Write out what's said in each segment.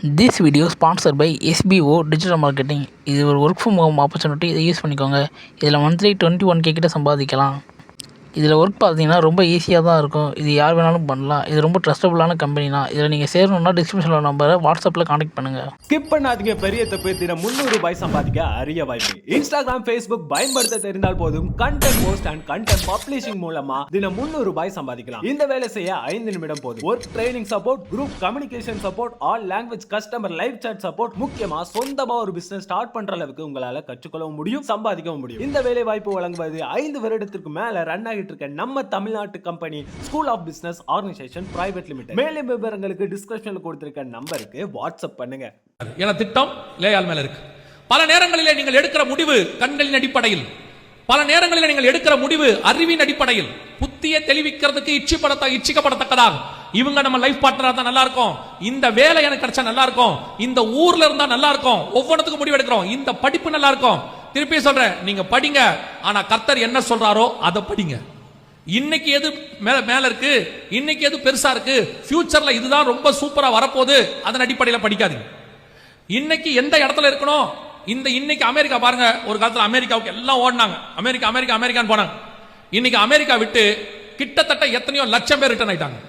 This video is sponsored by SBO Digital Marketing. இது ஒரு work from home opportunity. இதை use பண்ணிக்கோங்க. இதில் மந்த்லி 21K கிட்ட சம்பாதிக்கலாம். இதில் ஒர்க் பார்த்தீங்கன்னா ரொம்ப ஈஸியாக தான் இருக்கும். இது யார் வேணாலும் பண்ணலாம். இது ரொம்ப ட்ரஸ்டபுளான கம்பெனி தான். இதில் நீங்கள் சேரணும்னா டிஸ்கிரிப்ஷனில் நம்பரை வாட்ஸ்அப்பில் கான்டெக்ட் பண்ணுங்கள். ஸ்கிப் பண்ணாதீங்க. பெரிய தப்பு. தினம் ₹300 சம்பாதிக்க அரிய வாய்ப்பு. இன்ஸ்டாகிராம், ஃபேஸ்புக் பயன்படுத்த தெரிந்தால் போதும். Content post and content publishing மூலமா தினம் ₹300 சம்பாதிக்கலாம். இந்த வேலை செய்ய 5 நிமிடம் போதும். Work training support, group communication support, all language customer live chat support, முக்கியமா சொந்தமா ஒரு பிசினஸ் ஸ்டார்ட் பண்ற அளவுக்கு உங்களால கற்றுக்கொள்ளவும் முடியும், சம்பாதிக்கவும் முடியும். இந்த வேலை வாய்ப்பு வழங்குவது 5 வருடத்திற்கு மேல ரன் ஆகிட்டு இருக்க நம்ம தமிழ்நாட்டு company school of business organisation private limited. மேலும் விவரங்களுக்கு டிஸ்கிரிப்ஷன்ல கொடுத்திருக்க நம்பருக்கு வாட்ஸ்அப் பண்ணுங்க. என திட்டம் லேயால் மேல இருக்கு. பல நேரங்களிலே நீங்கள் எடுக்கிற முடிவு கண்களின் அடிப்படையில், பல நேரங்களில் நீங்கள் எடுக்கிற முடிவு அறிவின் அடிப்படையில், புத்தியை தெளிவிக்கிறதுக்கு இச்சிக்கப்படத்தக்கதாக இவங்க நம்ம லைஃப் பார்ட்னரா தான் நல்லா இருக்கும், இந்த வேலை எனக்கு கிடைச்சா நல்லா இருக்கும், இந்த ஊர்ல இருந்தா நல்லா இருக்கும், ஒவ்வொன்றுக்கும் முடிவு எடுக்கிறோம், இந்த படிப்பு நல்லா இருக்கும். திருப்பி சொல்றேன், நீங்க படிங்க, ஆனா கர்த்தர் என்ன சொல்றாரோ அதை படிங்க. இன்னைக்கு எது மேல இருக்கு, இன்னைக்கு எது பெருசா இருக்கு, ஃபியூச்சர்ல இதுதான் ரொம்ப சூப்பரா வரப்போகுது, அதன் அடிப்படையில் படிக்காதீங்க. இன்னைக்கு எந்த இடத்துல இருக்கணும், இன்னைக்கு அமெரிக்கா பாருங்க, ஒரு காலத்துல அமெரிக்காவுக்கு எல்லாம் ஓடினாங்க, அமெரிக்கான்னு போனாங்க. இன்னைக்கு அமெரிக்கா விட்டு கிட்டத்தட்ட எத்தனையோ லட்சம் பேர் ரிட்டர்ன் ஆயிட்டாங்க,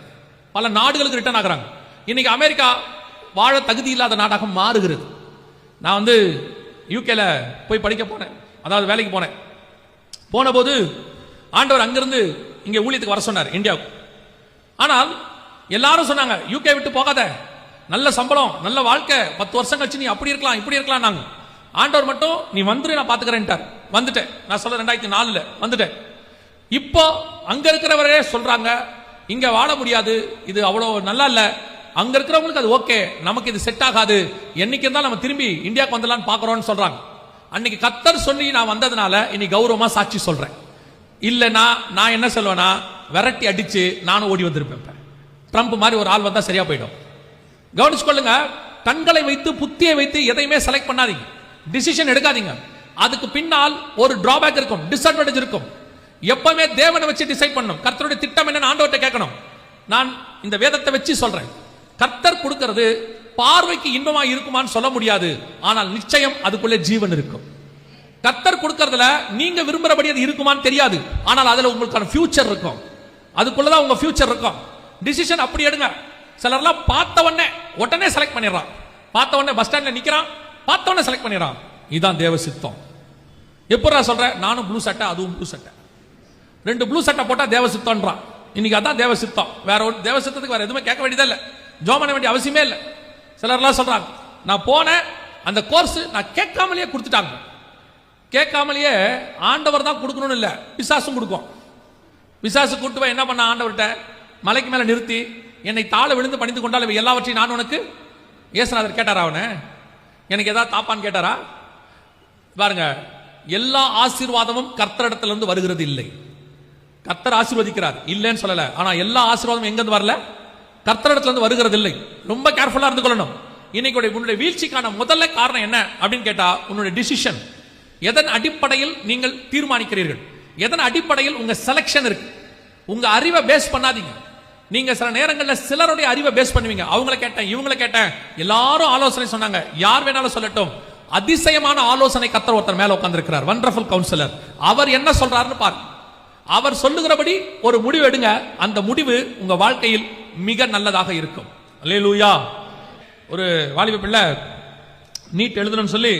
பல நாடுகளுக்கு ரிட்டர்ன் ஆகுறாங்க. இன்னைக்கு அமெரிக்கா வாழ தகுதி இல்லாத நாடாக மாறுகிறது. நான் யூகேல போய் படிக்க போனேன், அதாவது வேலைக்கு போன போது ஆண்டவர் அங்கிருந்து இங்க ஊழியத்துக்கு வர சொன்னார், இந்தியாவுக்கு. ஆனால் எல்லாரும் சொன்னாங்க, யூகே விட்டு போகாத, நல்ல சம்பளம், நல்ல வாழ்க்கை, 10 வருஷம் கழிச்சு நீ அப்படி இருக்கலாம் இப்படி இருக்கலாம். நாங்க ஆண்டவர் மட்டும் நீ வந்துரு, நான் பாத்துக்கிறேன். வந்துட்டேன். நான் சொல்ல 2004 வந்துட்டேன். இப்போ அங்க இருக்கிறவரே சொல்றாங்க, இங்க வாழ முடியாது, இது அவ்வளவு நல்லா இல்ல, அங்க இருக்கிறவங்களுக்கு அது ஓகே, நமக்கு இது செட் ஆகாது, என்னைக்கு இருந்தாலும் நம்ம திரும்பி இந்தியாவுக்கு வந்துடலாம்னு பாக்குறோம்னு சொல்றாங்க. அன்னைக்கு கர்த்தர் சொல்லி நான் வந்ததுனால இன்னைக்கு கௌரவமா சாட்சி சொல்றேன். இல்லனா நான் என்ன சொல்லுவேன்னா, விரட்டி அடிச்சு நானும் ஓடி வந்திருப்பேன். ட்ரம்ப் மாதிரி ஒரு ஆள் வந்தா சரியா போயிடும். கவனிச்சு கொள்ளுங்க, கண்களை வைத்து புத்தியை வைத்து எதையுமே செலக்ட் பண்ணாதீங்க, டிசிஷன் எடுக்காதீங்க. அதுக்கு பின்னால் ஒரு டிராபேக் இருக்கும், டிஸ்அட்வான்டேஜ் இருக்கும். எப்பவுமே தேவனை வச்சு டிசைட் பண்ணணும். கர்த்தருடைய திட்டம் என்னன்னு ஆண்டவர்கிட்ட கேட்கணும். நான் இந்த வேதத்தை வச்சு சொல்றேன், கர்த்தர் கொடுக்கிறது பார்வைக்கு இன்பமா இருக்குமான்னு சொல்ல முடியாது, ஆனால் நிச்சயம் அதுக்குள்ளே ஜீவன் இருக்கும். கர்த்தர் கொடுக்கறதுல நீங்க விரும்புறபடி அது இருக்குமான்னு தெரியாது, ஆனால் அதுல உங்களுக்கான ஃபியூச்சர் இருக்கும், அதுக்குள்ளதான் உங்க ஃபியூச்சர் இருக்கும். டிசிஷன் அப்படி எடுங்க. சிலர்லாம் பார்த்த உடனே செலக்ட் பண்ணிடுறான், பார்த்த உடனே பஸ் ஸ்டாண்ட்ல நிக்கிறான், பார்த்த உடனே செலக்ட் பண்ணிடுறான். இதுதான் தேவ சித்தம். எப்படா சொல்றேன், நானும் ப்ளூ சட்டை அதுவும் ப்ளூ சட்டை, 2 ப்ளூ சட்டை போட்டா தேவ சித்தம்ன்றான். இன்னைக்கு அதான் தேவ சித்தம். வேற ஒரு தேவ சித்தத்துக்கு வேற எதுவுமே கேட்க வேண்டியதே இல்லை, ஜோம் பண்ண வேண்டிய அவசியமே இல்லை. சிலர்லாம் சொல்றாங்க, நான் போனேன் அந்த கோர்ஸ் நான் கேட்காமலேயே கொடுத்துட்டாங்க. கேட்காமலேயே ஆண்டவர் தான் கொடுக்கணும்னு இல்லை, பிசாசும் கொடுக்கும். பிசாசு கூட்டு போய் என்ன பண்ண, ஆண்டவர்கிட்ட மலைக்கு மேல நிறுத்தி என்னை தாழ விழுந்து பணிந்து கொண்டால் எல்லாவற்றையும் நான் உனக்கு, ஏசுநாதர் கேட்டாரா அவனை, எனக்கு ஏதாவது தாப்பான்னு கேட்டாரா? பாருங்க, எல்லா ஆசீர்வாதமும் கர்த்தரிடத்திலிருந்து வருகிறது இல்லை. கர்த்தர் ஆசீர்வதிக்கிறார், இல்லைன்னு சொல்லல, ஆனா எல்லா ஆசீர்வாதமும் எங்க இருந்து வரல, கர்த்தரிடத்திலிருந்து வருகிறது இல்லை. ரொம்ப கேர்ஃபுல்லா இருந்து கொள்ளணும். இன்னைக்கு உன்னுடைய வீழ்ச்சிக்கான முதல்ல காரணம் என்ன அப்படின்னு கேட்டா, உன்னுடைய டிசிஷன். எதன் அடிப்படையில் நீங்கள் தீர்மானிக்கிறீர்கள், எதன் அடிப்படையில் உங்க செலக்ஷன் இருக்கு. உங்க அறிவை பேஸ் பண்ணாதீங்க. நீங்க சில நேரங்களில் சிலருடைய அறிவை பேஸ் பண்ணுவீங்க. அவங்கள கேட்டேன், இவங்களை கேட்டேன், எல்லாரும் ஆலோசனை சொன்னாங்க, யார் வேணாலும் சொல்லட்டும். அதிசயமான ஆலோசனை கர்த்தர் ஒருத்தர் மேல உட்கார்ந்து இருக்கிறார், வண்டர்ஃபுல் கவுன்சிலர். அவர் என்ன சொல்றாருன்னு பாருங்க. அவர் சொல்லுகிறபடி ஒரு முடிவு எடுங்க, அந்த முடிவு உங்க வாழ்க்கையில் மிக நல்லதாக இருக்கும். அல்லேலூயா. ஒரு வாலிப பிள்ளை நீட் எழுதணும்னு சொல்லி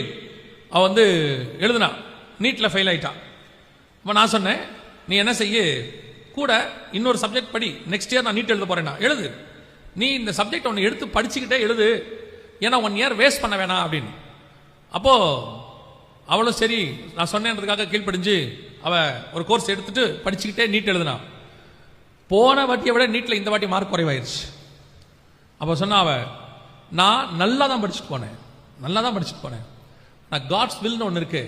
அவ எழுதுனா, நீட்ல ஃபெயில் ஆயிட்டான். அப்ப நான் சொன்னேன், நீ என்ன செய்ய, கூட இன்னொரு சப்ஜெக்ட் படி, நெக்ஸ்ட் இயர் நான் நீட் எழுத போறேன்னா எழுது, நீ இந்த சப்ஜெக்ட் ஒன்று எடுத்து படிச்சுக்கிட்டே எழுது, ஏன்னா 1 இயர் வேஸ்ட் பண்ண வேணாம் அப்படின்னு. அப்போ அவளும் சரி நான் சொன்னேன்றதுக்காக கீழ்ப்படிஞ்சு அவ ஒரு கோர்ஸ் எடுத்துட்டு படிச்சுக்கிட்டே நீட் எழுதுனா. போன வாட்டியை விட நீட்ல இந்த வாட்டி மார்க் குறைவாயிருச்சு. அப்போ சொன்னா அவ, நான் நல்லா தான் படிச்சுட்டு போனேன், நான் காட்ஸ் வில்னு ஒன்று இருக்கு,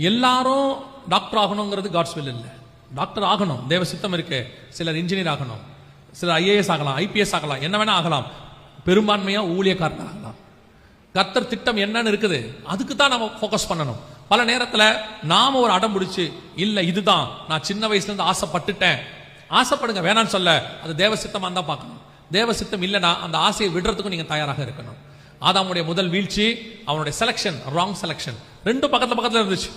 எல்லாரும் டாக்டர் ஆகணுங்கிறது காட்ஸ் வில் இல்லை. டாக்டர் ஆகணும், தேவ சித்தம் இருக்கு. சிலர் இன்ஜினியர் ஆகணும், சிலர் IAS ஆகலாம், IPS ஆகலாம், என்ன வேணா ஆகலாம், பெரும்பான்மையா ஊழியக்காரன் ஆகலாம். கர்த்தர் திட்டம் என்னன்னு இருக்குது, அதுக்கு தான் நம்ம ஃபோக்கஸ் பண்ணணும். பல நேரத்தில் நாம ஒரு அடம் பிடிச்சு, இல்ல இதுதான் நான் சின்ன வயசுல இருந்து ஆசைப்பட்டுட்டேன். ஆசைப்படுங்க, வேணான்னு சொல்ல, அது தேவ சித்தமா தான் பார்க்கணும். தேவ சித்தம் இல்லைன்னா அந்த ஆசையை விடுறதுக்கும் நீங்க தயாராக இருக்கணும். ஆதாமுடைய முதல் வீழ்ச்சி, அவனுடைய செலக்ஷன் ராங் செலக்ஷன். ரெண்டும் பக்கத்துல இருந்துச்சு,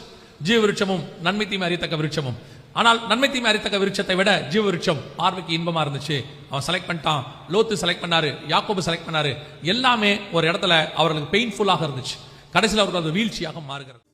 ஜீவ விருட்சமும் நன்மை தீமை அறியத்தக்க விருட்சமும். ஆனால் நன்மை தீமை அறியத்தக்க விருட்சத்தை விட ஜீவ விருட்சம் பார்வைக்கு இன்பமா இருந்துச்சு. அவன் செலக்ட் பண்ணிட்டான், லோத்து செலக்ட் பண்ணாரு, யாக்கோபு செலக்ட் பண்ணாரு. எல்லாமே ஒரு இடத்துல அவர்களுக்கு பெயின்ஃபுல்லாக இருந்துச்சு. கடைசியில் அவர்கள் அது வீழ்ச்சியாக மாறுகிறது.